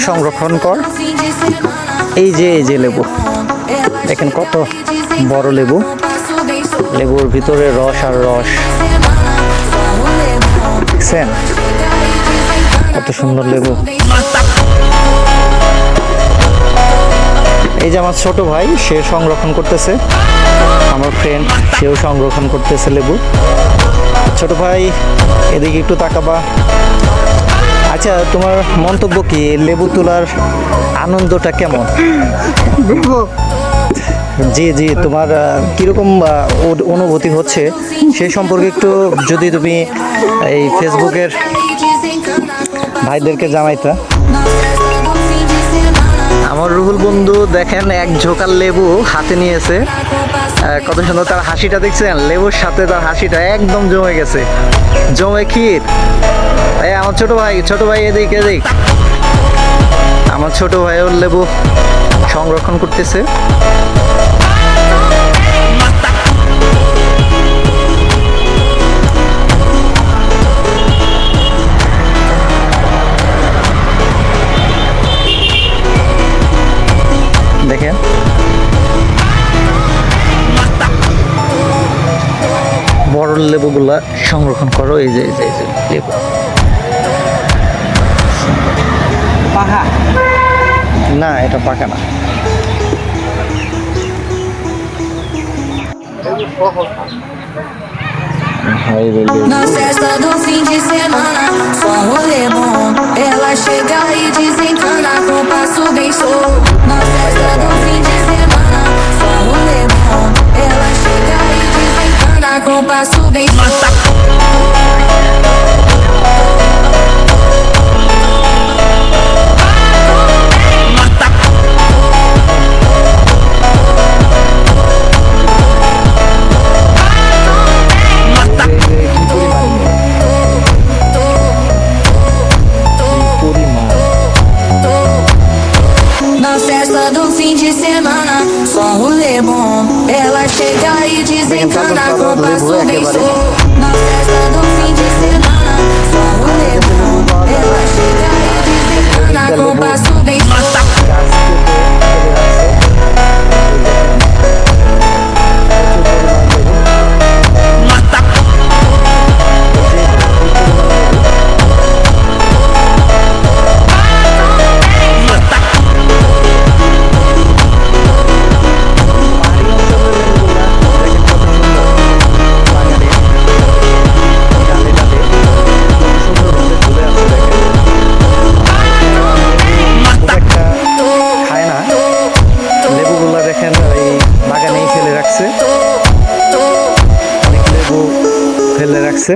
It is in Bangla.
সংরক্ষণ কর। এই যে লেবু দেখেন কত বড় লেবু, লেবুর ভিতরে রস আর রস, দেখছেন কত সুন্দর লেবু। এই যে আমার ছোট ভাই, সে সংরক্ষণ করতেছে, আমার ফ্রেন্ড সেও সংরক্ষণ করতেছে লেবু। ছোট ভাই এদিকে একটু তাকাবা। আচ্ছা, তোমার মন্তব্য কি, লেবু তোলার আনন্দটা কেমন? জি জি, তোমার কীরকম অনুভূতি হচ্ছে সে সম্পর্কে একটু যদি তুমি এই ফেসবুকের ভাইদেরকে জানাইতা। আমার রুহুল বন্ধু দেখেন এক ঝোকাল লেবু হাতে নিয়েছে, কত সুন্দর তার হাসিটা দেখছেন, লেবুর সাথে তার হাসিটা একদম জমে গেছে, জমে ক্ষীর। এই আমার ছোট ভাই এদিক, আমার ছোট ভাই ওর লেবু সংরক্ষণ করতেছে। দেখেন বড় লেবুগুলা সংরক্ষণ করো। এই যে লেবু পাকা না, এটা পাকা না। Na festa do fim de semana, só rolê bom. Ela chega e desencana com passo bem show. Na festa do fim de semana, só rolê bom. Ela chega e desencana com passo bem show. Na festa do fim de semana, só rolê bom. Ela chega e desencana com passo bem show. Na festa do fim de semana, só rolê bom. Ela chega e desencana com passo bem show. ফেলে রাখছে।